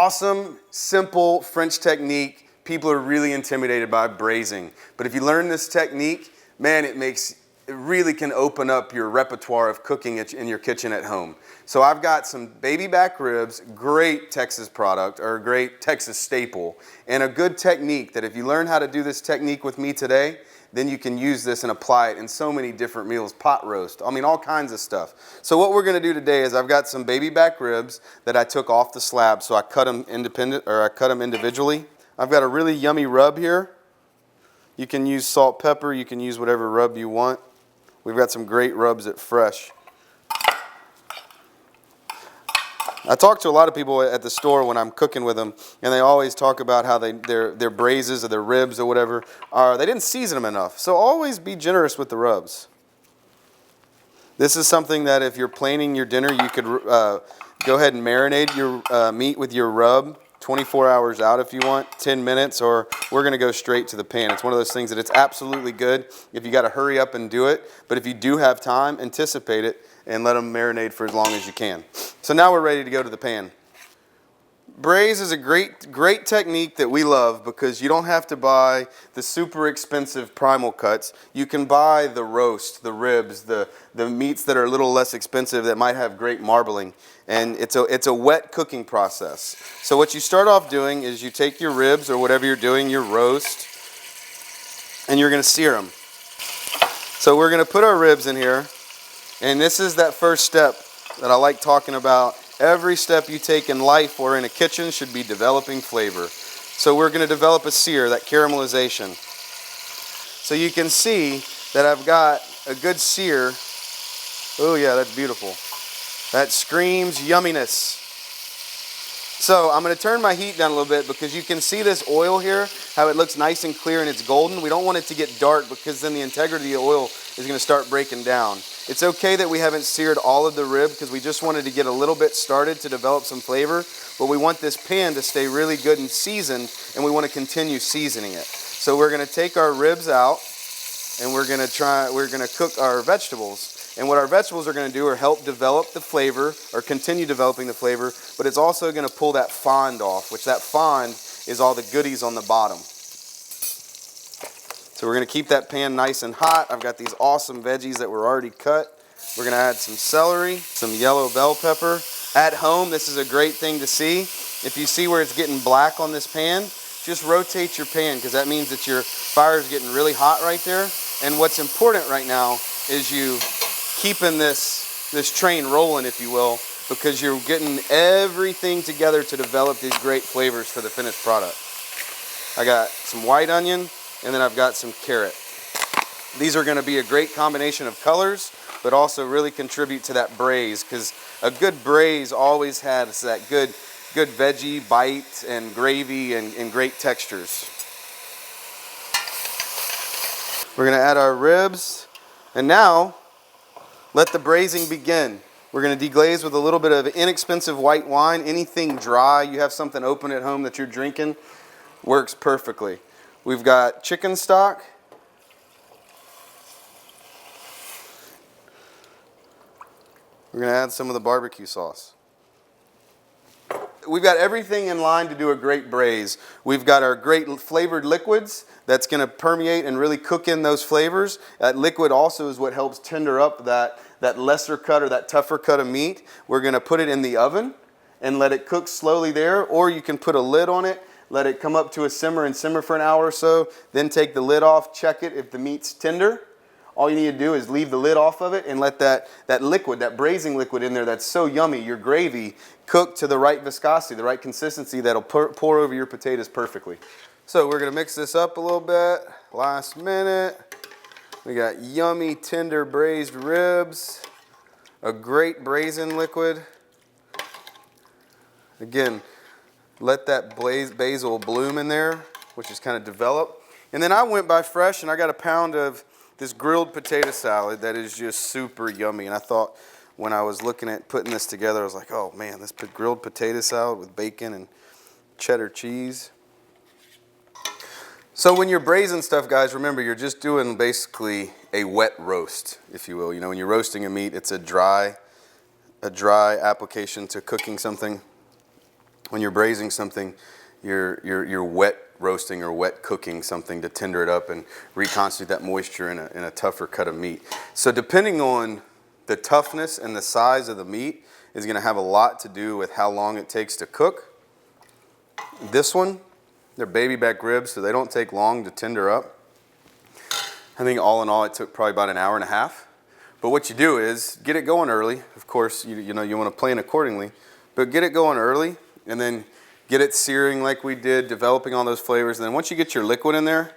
awesome, simple French technique. People are really intimidated by braising. But if you learn this technique, man, it really can open up your repertoire of cooking in your kitchen at home. So I've got some baby back ribs, great Texas product, or a great Texas staple, and a good technique that if you learn how to do this technique with me today, then you can use this and apply it in so many different meals, pot roast, I mean all kinds of stuff. So what we're gonna do today is I've got some baby back ribs that I took off the slab, so I cut them individually. I've got a really yummy rub here. You can use salt, pepper, you can use whatever rub you want. We've got some great rubs at Fresh. I talk to a lot of people at the store when I'm cooking with them, and they always talk about how their braises or their ribs or whatever, they didn't season them enough. So always be generous with the rubs. This is something that if you're planning your dinner, you could go ahead and marinate your meat with your rub 24 hours out if you want, 10 minutes, or we're going to go straight to the pan. It's one of those things that it's absolutely good if you got to hurry up and do it, but if you do have time, anticipate it and let them marinate for as long as you can. So now we're ready to go to the pan. Braise is a great technique that we love because you don't have to buy the super expensive primal cuts. You can buy the roast, the ribs, the meats that are a little less expensive that might have great marbling. And it's a wet cooking process. So what you start off doing is you take your ribs or whatever you're doing, your roast, and you're going to sear them. So we're going to put our ribs in here. And this is that first step that I like talking about. Every step you take in life or in a kitchen should be developing flavor. So we're going to develop a sear, that caramelization. So you can see that I've got a good sear. Oh yeah, that's beautiful. That screams yumminess. So I'm going to turn my heat down a little bit because you can see this oil here, how it looks nice and clear and it's golden. We don't want it to get dark because then the integrity of the oil is going to start breaking down. It's okay that we haven't seared all of the rib because we just wanted to get a little bit started to develop some flavor, but we want this pan to stay really good and seasoned, and we want to continue seasoning it. So we're going to take our ribs out and we're going to cook our vegetables. And what our vegetables are going to do are help develop the flavor or continue developing the flavor, but it's also going to pull that fond off, which that fond is all the goodies on the bottom. So we're going to keep that pan nice and hot. I've got these awesome veggies that were already cut. We're going to add some celery, some yellow bell pepper. At home, this is a great thing to see. If you see where it's getting black on this pan, just rotate your pan because that means that your fire is getting really hot right there. And what's important right now is you keeping this train rolling, if you will, because you're getting everything together to develop these great flavors for the finished product. I got some white onion, and then I've got some carrot. These are going to be a great combination of colors, but also really contribute to that braise, because a good braise always has that good veggie bite and gravy and great textures. We're going to add our ribs, and now let the braising begin. We're going to deglaze with a little bit of inexpensive white wine. Anything dry, you have something open at home that you're drinking, works perfectly. We've got chicken stock. We're going to add some of the barbecue sauce. We've got everything in line to do a great braise. We've got our great flavored liquids that's going to permeate and really cook in those flavors. That liquid also is what helps tender up that lesser cut or that tougher cut of meat. We're going to put it in the oven and let it cook slowly there, or you can put a lid on it, let it come up to a simmer and simmer for an hour or so, then take the lid off, check it if the meat's tender. All you need to do is leave the lid off of it and let that liquid, that braising liquid in there that's so yummy, your gravy, cook to the right viscosity, the right consistency that'll pour over your potatoes perfectly. So we're going to mix this up a little bit. Last minute. We got yummy, tender braised ribs, a great braising liquid. Again, let that basil bloom in there, which is kind of developed. And then I went by Fresh and I got a pound of this grilled potato salad that is just super yummy. And I thought when I was looking at putting this together, I was like, oh man, this grilled potato salad with bacon and cheddar cheese. So when you're braising stuff, guys, remember you're just doing basically a wet roast, if you will. You know, when you're roasting a meat, it's a dry application to cooking something. when you're braising something, you're wet roasting or wet cooking something to tender it up and reconstitute that moisture in a tougher cut of meat. So depending on the toughness and the size of the meat is going to have a lot to do with how long it takes to cook. This one, they're baby back ribs, so they don't take long to tender up. I think all in all it took probably about an hour and a half. But what you do is get it going early. Of course, you know you want to plan accordingly, but get it going early and then get it searing like we did, developing all those flavors. And then once you get your liquid in there,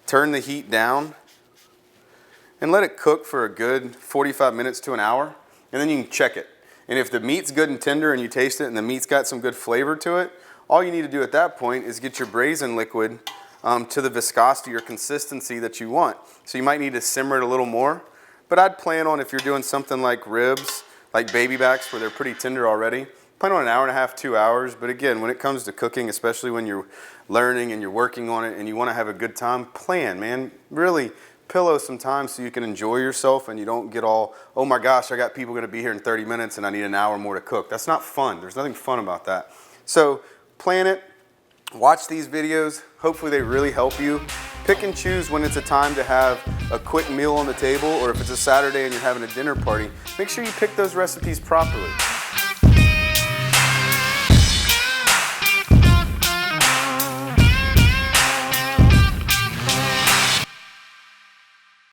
turn the heat down and let it cook for a good 45 minutes to an hour, and then you can check it. And if the meat's good and tender and you taste it and the meat's got some good flavor to it, all you need to do at that point is get your braising liquid to the viscosity or consistency that you want. So you might need to simmer it a little more, but I'd plan on, if you're doing something like ribs, like baby backs where they're pretty tender already, plan on an hour and a half, 2 hours. But again, when it comes to cooking, especially when you're learning and you're working on it and you want to have a good time, plan, man. Really pillow some time so you can enjoy yourself and you don't get all, oh my gosh, I got people going to be here in 30 minutes and I need an hour more to cook. That's not fun. There's nothing fun about that. So plan it, watch these videos. Hopefully they really help you. Pick and choose when it's a time to have a quick meal on the table, or if it's a Saturday and you're having a dinner party, make sure you pick those recipes properly.